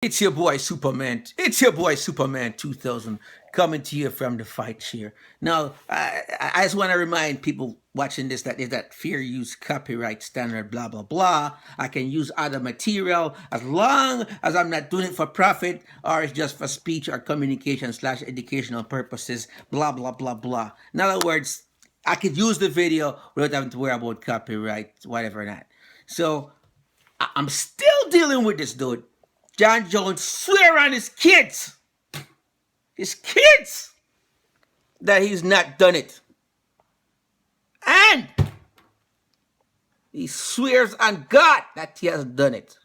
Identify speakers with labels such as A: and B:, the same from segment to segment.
A: It's your boy Superman. It's your boy Superman 2000 coming to you from the fight chair. Now, I just want to remind people watching this that there's that fair use copyright standard, blah, blah, blah. I can use other material as long as I'm not doing it for profit or it's just for speech or communication slash educational purposes, blah, blah, blah, blah. In other words, I could use the video without having to worry about copyright, whatever that. So, I'm still dealing with this dude. John Jones swear on his kids, that he's not done it. And he swears on God that he has done it.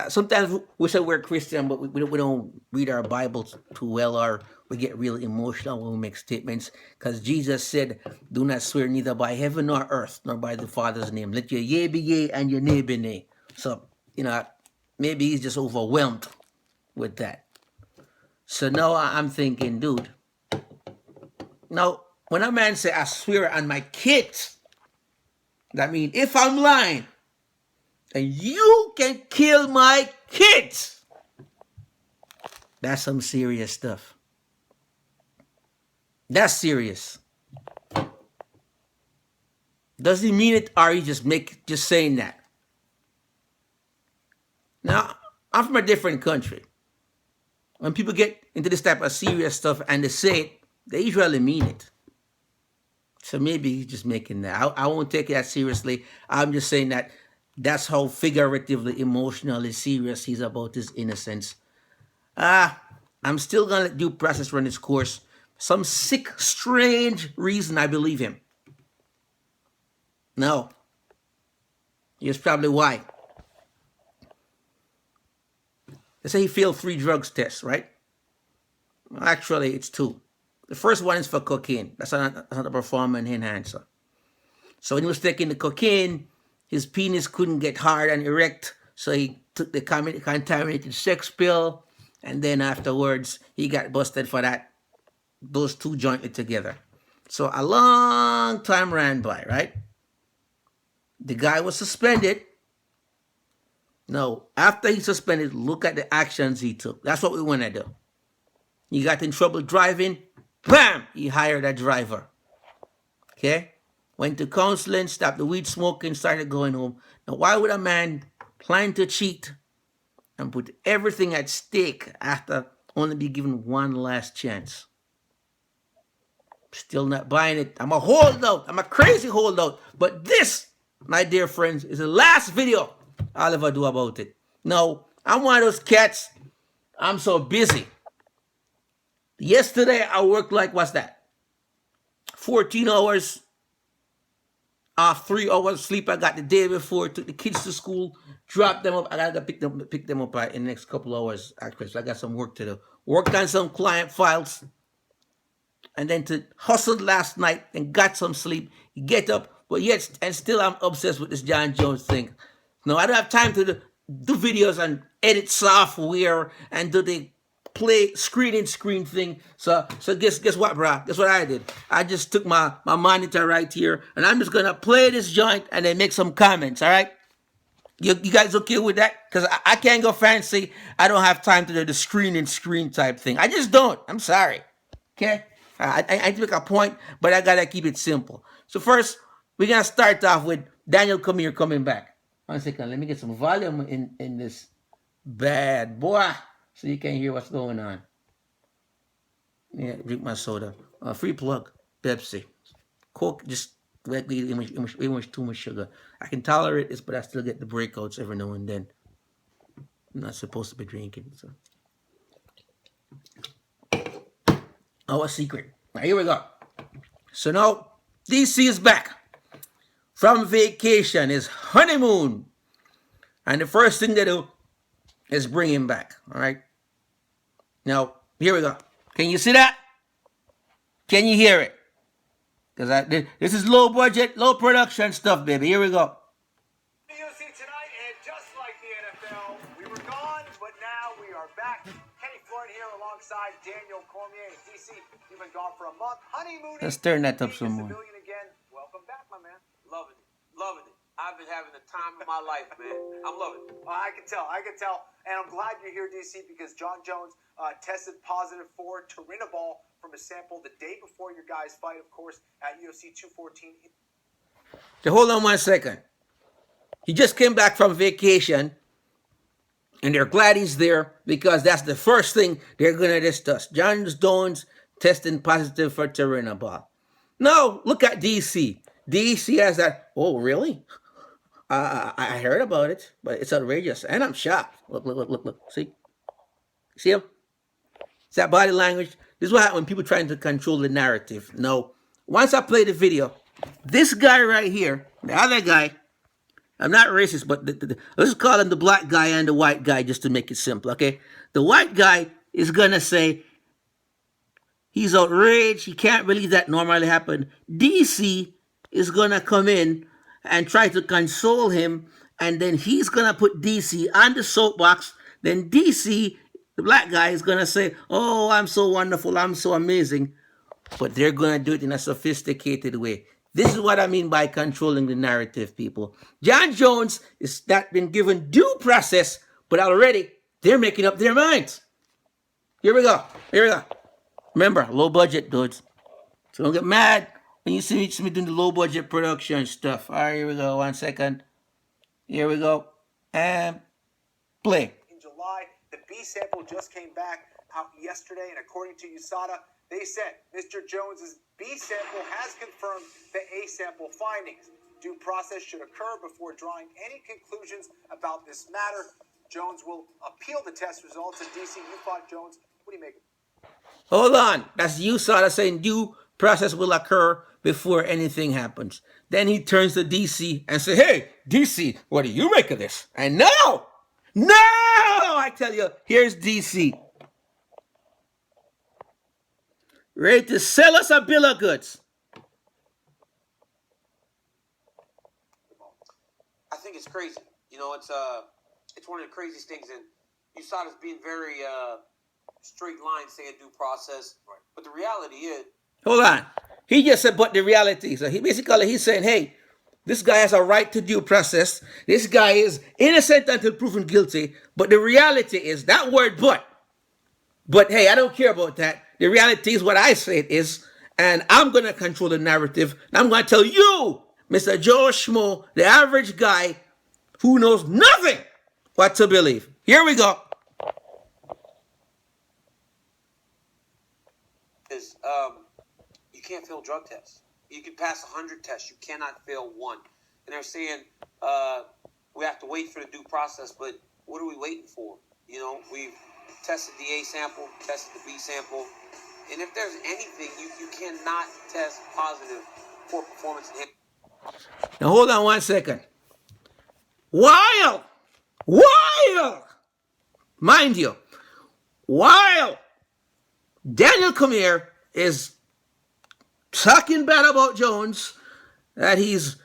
A: Sometimes we say we're Christian, but we don't read our Bibles too well, or we get really emotional when we make statements. Because Jesus said, do not swear neither by heaven nor earth, nor by the Father's name. Let your yea be yea and your nay be nay. So, maybe he's just overwhelmed with that. So now I'm thinking, dude, now when a man say I swear on my kids, that means if I'm lying and you can kill my kids, that's some serious stuff. That's serious. Does he mean it, or he just saying that? Now, I'm from a different country. When people get into this type of serious stuff and they say it, they usually mean it. So maybe he's just making that. I won't take that seriously. I'm just saying that that's how figuratively, emotionally serious he's about his innocence. I'm still going to let due process run its course. Some sick, strange reason I believe him. No. Here's probably why. They say he failed 3 drugs tests, right? Well, actually, it's 2. The first one is for cocaine. That's not a performance enhancer. So when he was taking the cocaine, his penis couldn't get hard and erect, so he took the contaminated sex pill, and then afterwards, he got busted for that. Those 2 jointly together. So a long time ran by, right? The guy was suspended. No, after he suspended, look at the actions he took. That's what we want to do. He got in trouble driving, bam, he hired a driver. Okay? Went to counseling, stopped the weed smoking, started going home. Now, why would a man plan to cheat and put everything at stake after only be given one last chance? Still not buying it. I'm a holdout. I'm a crazy holdout. But this, my dear friends, is the last video I'll ever do about it. No, I'm one of those cats. I'm so busy. Yesterday, I worked like, what's that? 14 hours. 3 hours sleep I got the day before. Took the kids to school. Dropped them up. I got to pick them up in the next couple hours. Actually, so I got some work to do. Worked on some client files. And then to hustle last night and got some sleep. Get up. But yet, and still I'm obsessed with this John Jones thing. No, I don't have time to do videos and edit software and do the play screen thing. So guess what, brah? Guess what I did? I just took my monitor right here and I'm just gonna play this joint and then make some comments. All right? You guys okay with that? Because I can't go fancy. I don't have time to do the screen type thing. I just don't. I'm sorry. Okay? I make a point, but I gotta keep it simple. So first, we're gonna start off with Daniel Come coming back. 1 second, let me get some volume in this bad boy so you can hear what's going on. Yeah, drink my soda. Free plug, Pepsi. Coke, just way much too much sugar. I can tolerate this, but I still get the breakouts every now and then. I'm not supposed to be drinking. So. Oh, a secret. Now, here we go. So now, DC is back. From vacation, his honeymoon. And the first thing they do is bring him back. All right. Now, here we go. Can you see that? Can you hear it? Because this is low budget, low production stuff, baby. Here we go.
B: The UFC tonight, and just like the NFL, we were gone, but now we are back. Kenny Floyd here alongside Daniel Cormier. DC, you've been gone for a month. Honeymooning.
A: Let's turn that up some more.
B: Again. Welcome back, my man. Loving it. I
C: I've been having the time of my life, man. I'm loving it.
B: I can tell. And I'm glad you're here, DC, because John Jones tested positive for turinabol from a sample the day before your guys' fight, of course, at UFC 214.
A: So hold on 1 second. He just came back from vacation, and they're glad he's there because that's the first thing they're going to discuss. John Jones testing positive for turinabol. No, look at DC. DC has that. Oh, really? I heard about it, but it's outrageous, and I'm shocked. Look. See him? It's that body language. This is what happens when people trying to control the narrative. No, once I play the video, this guy right here, the other guy, I'm not racist, but let's call him the black guy and the white guy just to make it simple, okay? The white guy is going to say he's outraged. He can't believe that normally happened. DC is going to come in and try to console him, and then he's going to put DC on the soapbox. Then DC, the black guy, is going to say, oh, I'm so wonderful, I'm so amazing. But they're going to do it in a sophisticated way. This is what I mean by controlling the narrative, people. John Jones is not been given due process, but already they're making up their minds. Here we go. Remember, low budget, dudes. So don't get mad when you see me doing the low budget production stuff. All right, here we go. 1 second. Here we go. And play.
B: In July, the B sample just came back out yesterday, and according to USADA, they said Mr. Jones's B sample has confirmed the A sample findings. Due process should occur before drawing any conclusions about this matter. Jones will appeal the test results. And DC, you fought Jones. What do you make of it?
A: Hold on. That's USADA saying due process will occur before anything happens. Then he turns to DC and says, hey, DC, what do you make of this? And no, I tell you, here's DC. Ready to sell us a bill of goods.
C: I think it's crazy. You know, it's one of the craziest things, and USADA's being very straight line saying due process, but the reality is.
A: Hold on. He just said, but the reality. So he's saying, hey, this guy has a right to due process. This guy is innocent until proven guilty. But the reality is that word, but hey, I don't care about that. The reality is what I say it is, and I'm going to control the narrative. And I'm going to tell you, Mr. Joe Schmo, the average guy who knows nothing, what to believe. Here we go.
C: You can't fail drug tests. You can pass 100 tests. You cannot fail one. And they're saying we have to wait for the due process, but what are we waiting for? You know, we've tested the A sample, tested the B sample, and if there's anything, you cannot test positive for performance enhancement.
A: Now hold on 1 second. While, mind you, while Daniel Cormier is talking bad about Jones, that he's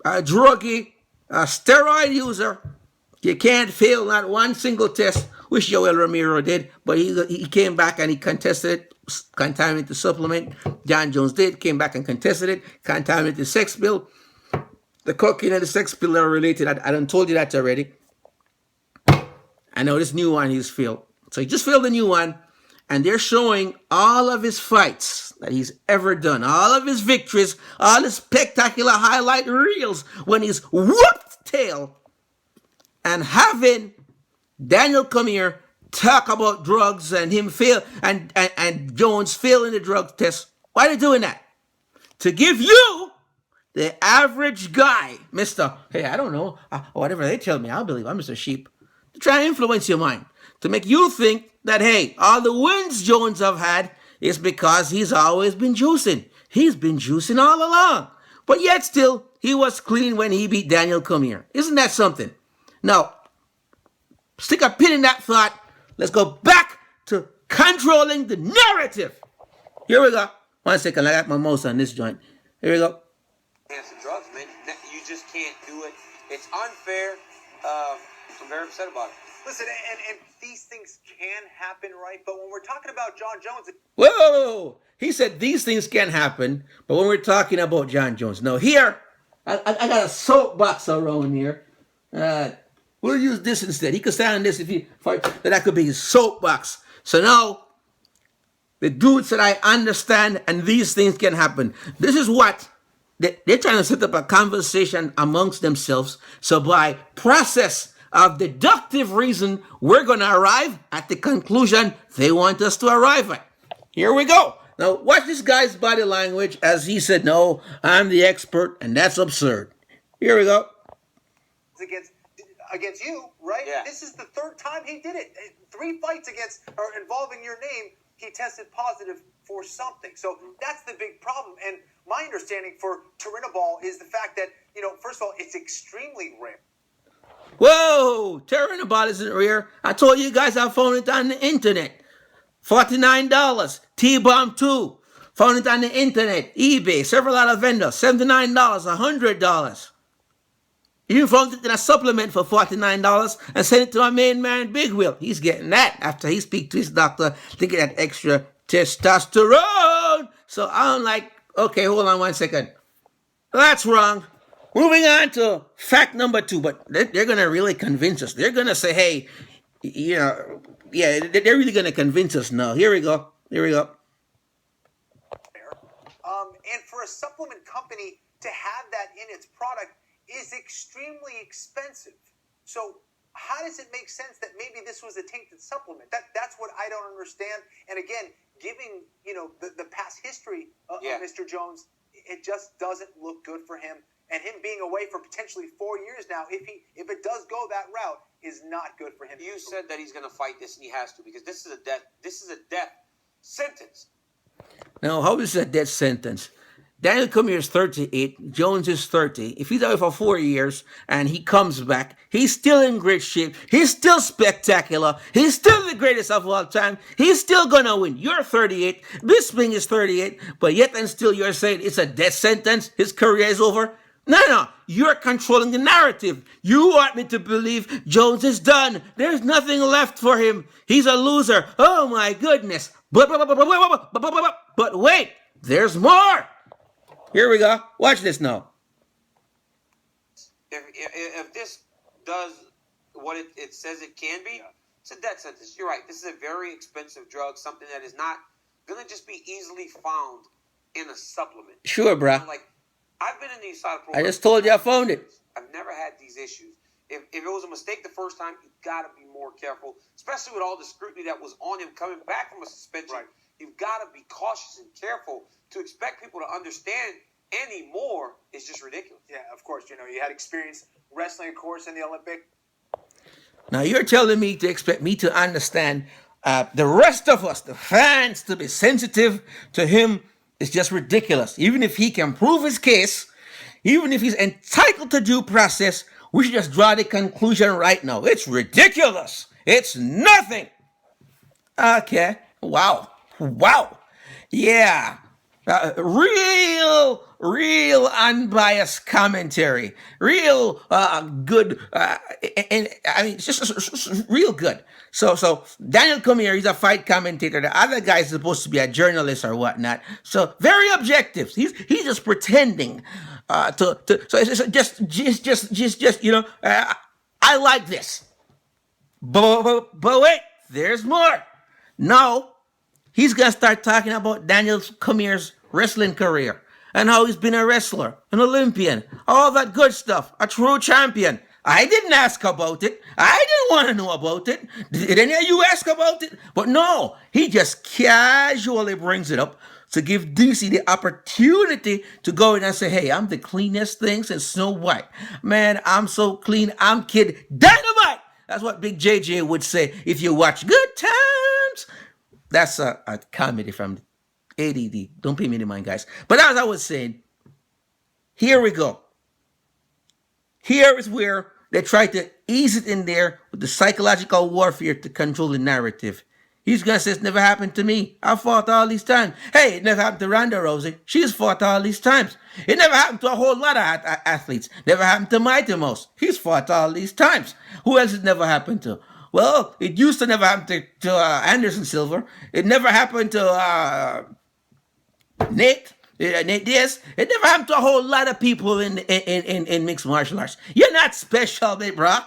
A: a druggie, a steroid user, you can't fail not one single test, which Joel Romero did, but he came back and he contested it, contaminated supplement. John Jones came back and contested it, contaminated sex pill. The cocaine and the sex pill are related. I done told you that already. I know this new one he's failed. So he just failed the new one, and they're showing all of his fights that he's ever done, all of his victories, all his spectacular highlight reels when he's whooped tail, and having Daniel Cormier talk about drugs and him fail and Jones failing the drug test. Why are they doing that? To give you, the average guy, Mr. Hey, I don't know, whatever they tell me, I'll believe I'm Mr. Sheep. To try and influence your mind, to make you think that, hey, all the wins Jones have had is because he's always been juicing. He's been juicing all along. But yet still, he was clean when he beat Daniel Cormier. Isn't that something? Now, stick a pin in that thought. Let's go back to controlling the narrative. Here we go. 1 second, I got my mouse on this joint. Here we go.
C: Some drugs, man. You just can't do it. It's unfair. I'm very upset about it.
B: Listen, and these things can happen, right? But when we're talking about John Jones...
A: Whoa! He said these things can happen, but when we're talking about John Jones. No, here, I got a soapbox around here. We'll use this instead. He could stand on this if he that could be his soapbox. So now the dude said, I understand, and these things can happen. This is what they're trying to set up a conversation amongst themselves. So by process of deductive reason, we're going to arrive at the conclusion they want us to arrive at. Here we go. Now, watch this guy's body language as he said, no, I'm the expert, and that's absurd. Here we go.
B: Against you, right?
C: Yeah.
B: This is the third time he did it. 3 fights involving your name, he tested positive for something. So that's the big problem. And my understanding for Turinabol is the fact that, first of all, it's extremely rare.
A: Whoa, Turinabol isn't rare. I told you guys I found it on the internet. $49. T-Bomb 2. Found it on the internet. eBay. Several other vendors. $79. $100. You found it in a supplement for $49 and sent it to my main man, Big Will. He's getting that after he speaks to his doctor to get that extra testosterone. So I'm like, okay, hold on 1 second. That's wrong. Moving on to fact number 2, but they're going to really convince us. They're going to say, hey, they're really going to convince us now. Here we go.
B: And for a supplement company to have that in its product is extremely expensive. So how does it make sense that maybe this was a tainted supplement? That's what I don't understand. And again, giving the past history of Mr. Jones, it just doesn't look good for him. And him being away for potentially 4 years now, if it does go that route, is not good for him.
C: You said that he's going to fight this, and he has to, because this is a death sentence.
A: Now, how is that death sentence? Daniel Cormier is 38. Jones is 30. If he's out for 4 years and he comes back, he's still in great shape. He's still spectacular. He's still the greatest of all time. He's still going to win. You're 38. Bisping is 38. But yet and still you're saying it's a death sentence. His career is over. No. You're controlling the narrative. You want me to believe Jones is done. There's nothing left for him. He's a loser. Oh, my goodness. But wait. There's more. Here we go. Watch this now.
C: If this does what it says it can be, it's a death sentence. You're right. This is a very expensive drug, something that is not going to just be easily found in a supplement.
A: Sure, bruh.
C: Like, I've been in these side programs.
A: I just told you I found it.
C: I've never had these issues. If it was a mistake the first time, you got to be more careful, especially with all the scrutiny that was on him coming back from a suspension.
B: Right.
C: You've got to be cautious and careful. To expect people to understand anymore is just ridiculous.
B: Yeah, of course. You had experience wrestling, of course, in the Olympic.
A: Now you're telling me to expect me to understand the rest of us, the fans, to be sensitive to him is just ridiculous. Even if he can prove his case, even if he's entitled to due process, we should just draw the conclusion right now. It's ridiculous. It's nothing. Okay. Wow. Yeah. Real unbiased commentary. Real good. And I mean, just real good. So Daniel Cormier, he's a fight commentator. The other guy is supposed to be a journalist or whatnot. So very objective. He's just pretending so it's just I like this. But wait, there's more. Now he's gonna start talking about Daniel Cormier's wrestling career and how he's been a wrestler, an Olympian, all that good stuff, a true champion. I didn't ask about it. I didn't want to know about it. Did any of you ask about it? But no, he just casually brings it up to give DC the opportunity to go in and say, hey, I'm the cleanest thing since Snow White. Man, I'm so clean, I'm Kid Dynamite. That's what Big JJ would say if you watch Good Times. That's a comedy from ADD. Don't pay me any mind, guys. But as I was saying, here we go. Here is where they try to ease it in there with the psychological warfare to control the narrative. He's going to say, it's never happened to me. I fought all these times. Hey, it never happened to Ronda Rousey. She's fought all these times. It never happened to a whole lot of athletes. Never happened to Mighty Mouse. He's fought all these times. Who else it never happened to? Well, it used to never happen to Anderson Silva. It never happened to Nate. Yes, it never happened to a whole lot of people in mixed martial arts. You're not special, babe, bro.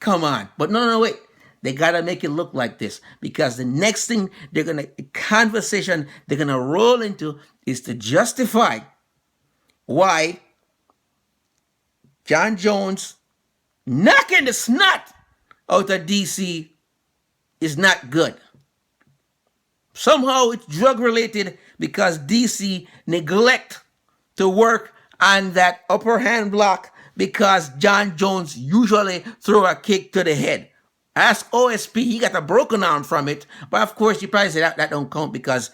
A: Come on. But no, wait. They gotta make it look like this because the next thing conversation they're gonna roll into is to justify why John Jones knocking the snot out of DC is not good. Somehow it's drug related because DC neglect to work on that upper hand block because John Jones usually throw a kick to the head. Ask OSP, he got a broken arm from it, but of course you probably say that don't count because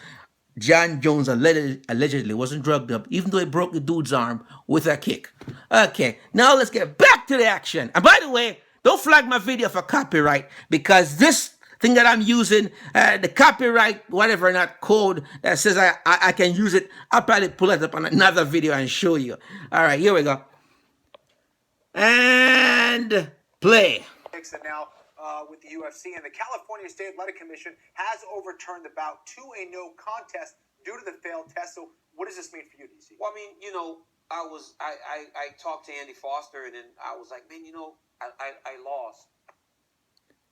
A: John Jones allegedly wasn't drugged up, even though he broke the dude's arm with a kick. Okay, now let's get back to the action. And by the way, don't flag my video for copyright because this thing that I'm using, the copyright, whatever, not code that says I can use it, I'll probably pull it up on another video and show you. All right, here we go. And play.
B: And now with the UFC, and the California State Athletic Commission has overturned the bout to a no contest due to the failed test. So what does this mean for you, DC?
C: Well, I mean, I talked to Andy Foster, and then I was like, man, I lost.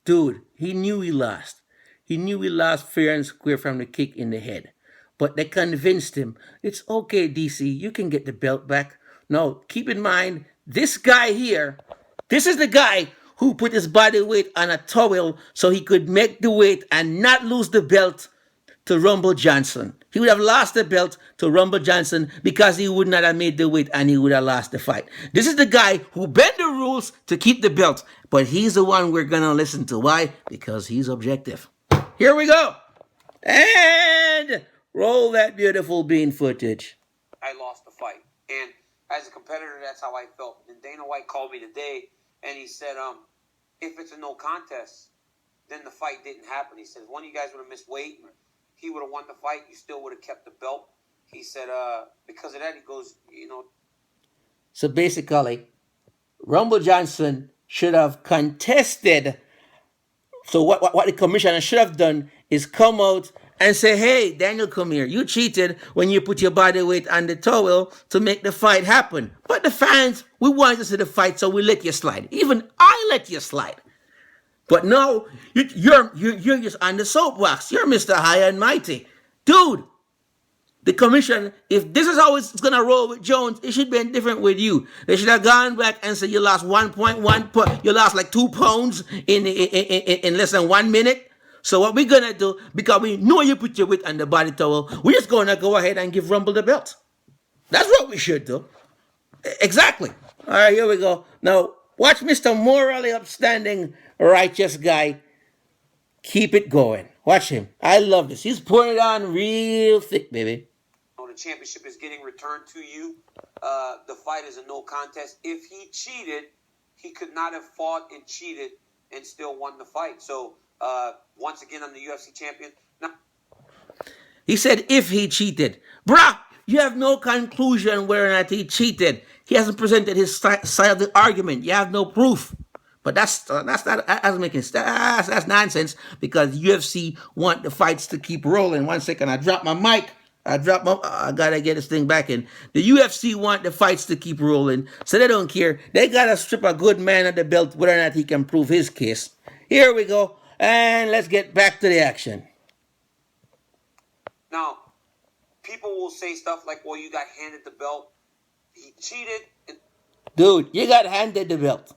A: Dude, he knew he lost. He knew he lost fair and square from the kick in the head. But they convinced him, it's okay, DC, you can get the belt back. No, keep in mind, this guy here, this is the guy who put his body weight on a towel so he could make the weight and not lose the belt to Rumble Johnson. He would have lost the belt to Rumble Johnson because he would not have made the weight and he would have lost the fight. This is the guy who bent the rules to keep the belt, but he's the one we're going to listen to. Why? Because he's objective. Here we go. And roll that beautiful bean footage.
C: I lost the fight. And as a competitor, that's how I felt. And Dana White called me today and he said, if it's a no contest, then the fight didn't happen. He said, if one of you guys would have missed weight, he would have won the fight, you still would have kept the belt. He said, because of that, he goes,
A: So basically, Rumble Johnson should have contested. So what the commissioner should have done is come out and say, hey, Daniel, come here. You cheated when you put your body weight on the towel to make the fight happen. But the fans, we wanted to see the fight, so we let you slide. Even I let you slide. But no, you're just on the soapbox. You're Mr. High and Mighty. Dude, the commission, if this is how it's going to roll with Jones, it should be different with you. They should have gone back and said you lost 1.1, you lost like 2 pounds in less than 1 minute. So what we're going to do, because we know you put your weight on the body towel, we're just going to go ahead and give Rumble the belt. That's what we should do. Exactly. All right, here we go. Now, watch Mr. Morally Upstanding, righteous guy. Keep it going. Watch him. I love this. He's pouring it on real thick, baby.
C: The championship is getting returned to you. The fight is a no contest. If he cheated, he could not have fought and cheated and still won the fight. So, once again, I'm the UFC champion. Now,
A: he said if he cheated. Bruh, you have no conclusion whether or not he cheated. He hasn't presented his side of the argument. You have no proof. But that's nonsense because UFC want the fights to keep rolling. 1 second, I dropped my mic. I gotta get this thing back in. The UFC want the fights to keep rolling, so they don't care. They gotta strip a good man of the belt whether or not he can prove his case. Here we go, and let's get back to the action.
C: Now, people will say stuff like, well, you got handed the belt. He cheated.
A: Dude, you got handed the belt.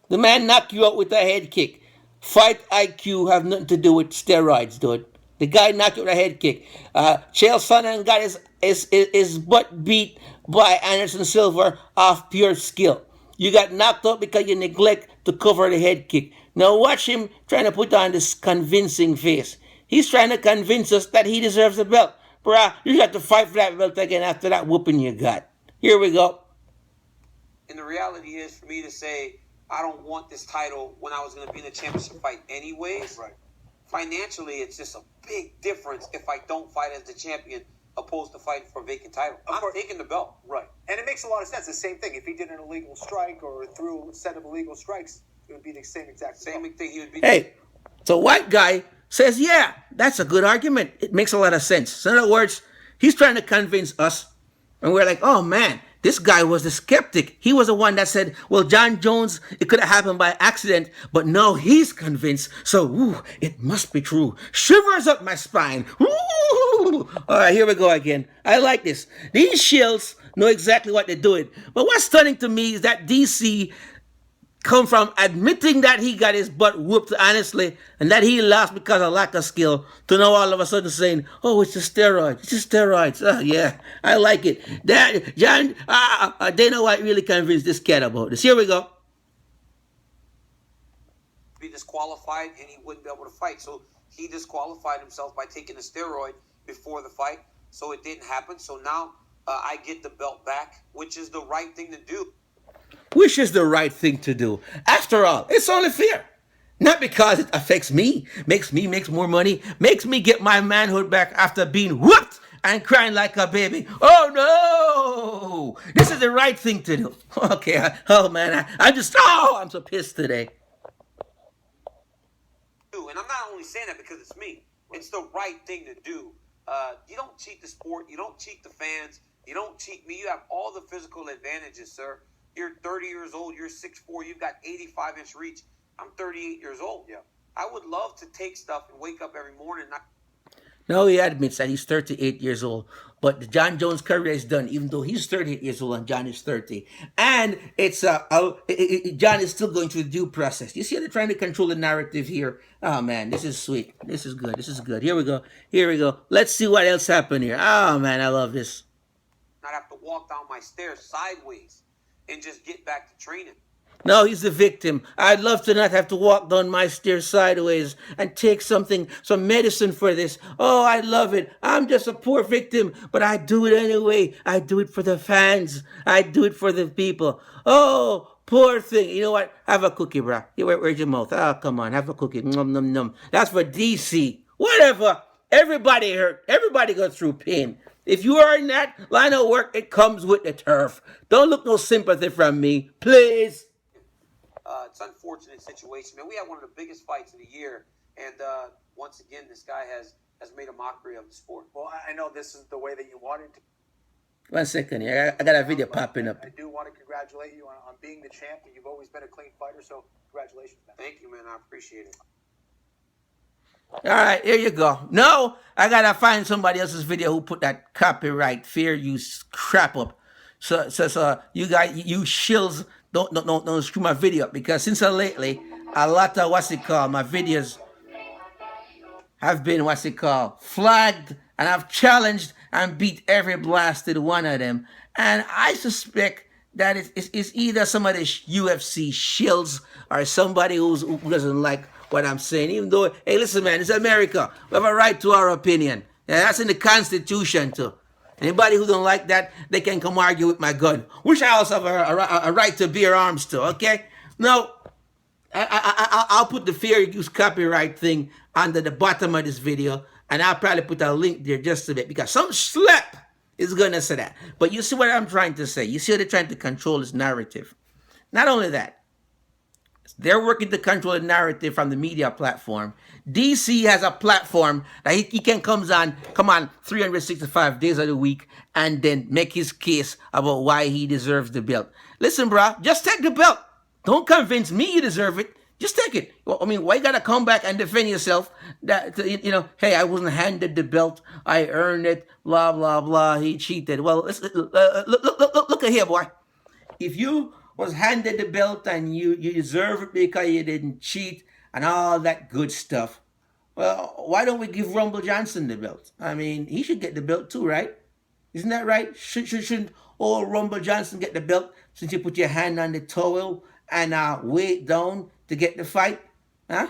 A: The man knocked you out with a head kick. Fight IQ have nothing to do with steroids, dude. The guy knocked you with a head kick. Chael Sonnen got his butt beat by Anderson Silva off pure skill. You got knocked out because you neglect to cover the head kick. Now watch him trying to put on this convincing face. He's trying to convince us that he deserves the belt. Bruh, you got to fight for that belt again after that whooping you got. Here we go.
C: And the reality is for me to say, I don't want this title when I was going to be in the championship fight anyways.
B: Right.
C: Financially, it's just a big difference if I don't fight as the champion opposed to fighting for a vacant title. I'm taking the belt.
B: Right. And it makes a lot of sense. The same thing. If he did an illegal strike or threw a set of illegal strikes, it would be the same exact
C: thing. He would be.
A: Hey, so white guy says, yeah, that's a good argument. It makes a lot of sense. So in other words, He's trying to convince us, and we're like, oh man, this guy was the skeptic. He was the one that said, well, John Jones, it could have happened by accident, but no, he's convinced. So, it must be true. Shivers up my spine. All right, here we go again. I like this. These shills know exactly what they're doing. But what's stunning to me is that DC come from admitting that he got his butt whooped honestly and that he lost because of lack of skill to now all of a sudden saying, oh, it's just steroids. It's just steroids. Oh, yeah, I like it. That John, they know what really convinced this cat about this. Here we go.
C: Be disqualified and he wouldn't be able to fight. So he disqualified himself by taking a steroid before the fight. So it didn't happen. So now I get the belt back, which is the right thing to do.
A: Which is the right thing to do. After all, it's only fair. Not because it affects me, makes me make more money, makes me get my manhood back after being whooped and crying like a baby. Oh no! This is the right thing to do. Okay, oh man, I'm so pissed today.
C: And I'm not only saying that because it's me. It's the right thing to do. You don't cheat the sport. You don't cheat the fans. You don't cheat me. You have all the physical advantages, sir. You're 30 years old. You're 6'4". You've got 85-inch reach. I'm 38 years old.
B: Yeah.
C: I would love to take stuff and wake up every morning.
A: No, he admits that he's 38 years old. But the John Jones career is done, even though he's 38 years old and John is 30. And it's John is still going through the due process. You see how they're trying to control the narrative here? Oh, man, this is sweet. This is good. This is good. Here we go. Here we go. Let's see what else happened here. Oh, man, I love this.
C: Not have to walk down my stairs sideways and just get back to training.
A: No, he's the victim. I'd love to not have to walk down my stairs sideways and take some medicine for this. Oh, I love it. I'm just a poor victim, but I do it anyway. I do it for the fans. I do it for the people. Oh, poor thing. You know what? Have a cookie, bro. Where's your mouth? Oh, come on. Have a cookie. Num, num, num. That's for DC. Whatever. Everybody hurt. Everybody goes through pain. If you are in that line of work, it comes with the turf. Don't look no sympathy from me, please.
C: It's an unfortunate situation, man. We had one of the biggest fights of the year, and once again, this guy has made a mockery of the sport.
B: Well, I know this is the way that you wanted to.
A: 1 second here. I got a video popping up.
B: I do want to congratulate you on being the champ. You've always been a clean fighter, so congratulations, man.
C: Thank you, man. I appreciate it.
A: All right, here you go. No, I gotta find somebody else's video who put that copyright fair use crap up. So you guys, you shills, don't screw my video up, because since lately, a lot of my videos have been flagged, and I've challenged and beat every blasted one of them. And I suspect that it's either some of the UFC shills or somebody who doesn't like what I'm saying. Even though, hey, listen, man, it's America. We have a right to our opinion. Yeah, that's in the Constitution, too. Anybody who don't like that, they can come argue with my gun, which I also have a right to bear arms to, okay? No, I'll put the fair use copyright thing under the bottom of this video, and I'll probably put a link there just a bit, because some schlep is going to say that. But you see what I'm trying to say. You see how they're trying to control this narrative. Not only that, they're working to control the narrative from the media platform. DC has a platform that he can come on 365 days of the week and then make his case about why he deserves the belt. Listen, bro, just take the belt. Don't convince me you deserve it. Just take it. Well, I mean, why you gotta come back and defend yourself? That hey, I wasn't handed the belt. I earned it. Blah blah blah. He cheated. Well, look at here, boy. If you was handed the belt and you deserve it because you didn't cheat and all that good stuff, well, why don't we give Rumble Johnson the belt? I mean, he should get the belt too, right? Isn't that right? Shouldn't old Rumble Johnson get the belt since you put your hand on the towel and wait down to get the fight? Huh?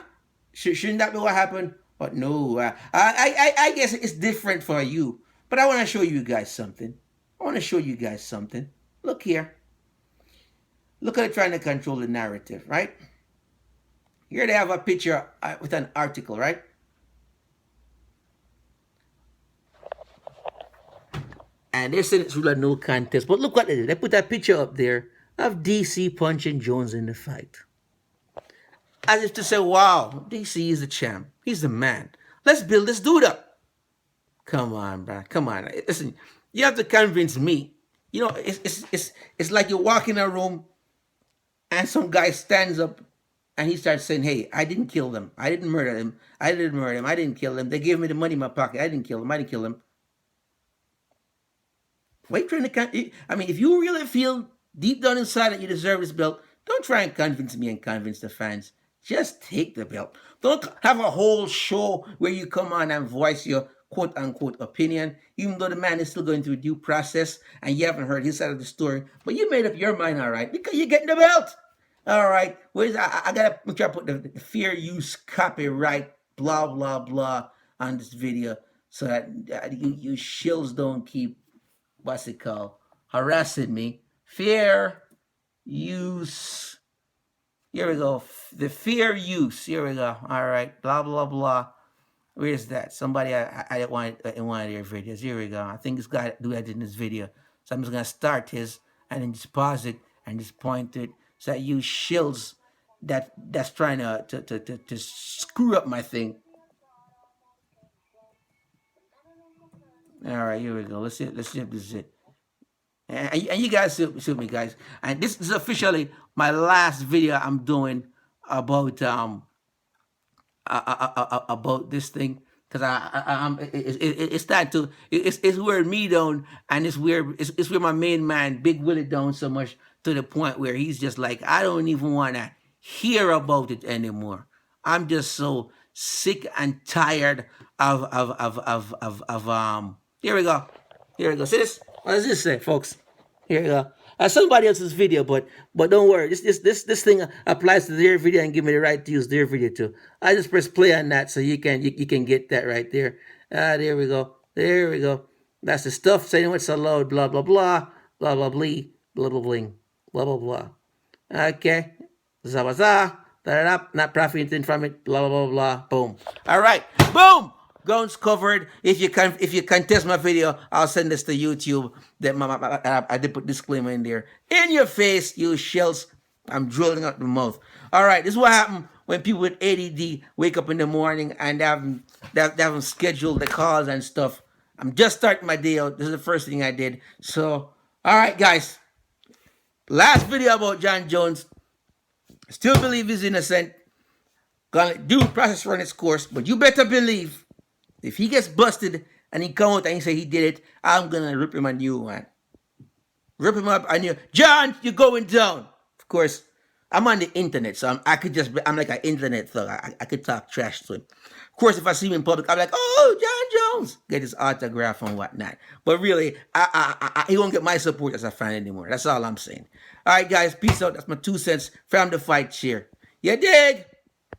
A: Shouldn't that be what happened? But no, I guess it's different for you. But I want to show you guys something. Look here. Look how they're trying to control the narrative, right? Here they have a picture with an article, right? And they're saying it's really a no contest. But look what they did. They put that picture up there of DC punching Jones in the fight. As if to say, wow, DC is the champ. He's the man. Let's build this dude up. Come on, bro. Come on. Listen, you have to convince me. You know, it's like you walk in a room and some guy stands up and he starts saying, "Hey, I didn't kill them. I didn't murder them. I didn't murder them. I didn't kill them. They gave me the money in my pocket. I didn't kill them. I didn't kill them." Why are you trying to? I mean, if you really feel deep down inside that you deserve this belt, don't try and convince me and convince the fans. Just take the belt. Don't have a whole show where you come on and voice your quote unquote opinion, even though the man is still going through due process and you haven't heard his side of the story. But you made up your mind, all right, because you're getting the belt. All right. I gotta make sure I put the fair use copyright blah blah blah on this video so that you shills don't keep what's it called harassing me. Fair use. Here we go. The fair use. Here we go. All right. Blah blah blah. Where's that? Somebody I want in one of their videos. Here we go. I think this guy do that in this video. So I'm just gonna start his and then just pause it and just point it. So that you shills that's trying to screw up my thing. All right, here we go. Let's see if this is it. And you guys shoot me, guys. And this is officially my last video I'm doing about about this thing because it's starting to it's wearing me down and it's where my main man Big Willie down so much to the point where he's just like I don't even want to hear about it anymore. I'm just so sick and tired of here we go. Here we go. See this? What does this say, folks? Here we go. Somebody else's video, but don't worry. This thing applies to their video and give me the right to use their video too. I just press play on that so you can get that right there. There we go. There we go. That's the stuff saying what's allowed. Blah blah blah blah blah blee blah blah bling blah blah blah. Okay. Zawaza. Not profiting from it. Blah blah blah blah. Boom. All right. Boom. Guns covered. If you contest my video, I'll send this to YouTube. I did put disclaimer in there. In your face, you shells. I'm drilling out the mouth. All right, this is what happened when people with ADD wake up in the morning and they haven't scheduled the calls and stuff. I'm just starting my day out. This is the first thing I did. So, all right, guys. Last video about John Jones. Still believe he's innocent. Gonna do process run its course, but you better believe if he gets busted and he come out and he say he did it, I'm gonna rip him a new one. Rip him up a new. John, you're going down. Of course, I'm on the internet, so I'm like an internet thug. I could talk trash to him. Of course, if I see him in public, I'm like, oh, John Jones, get his autograph and whatnot. But really, he won't get my support as a fan anymore. That's all I'm saying. All right, guys, peace out. That's my 2 cents from the fight chair. You dig?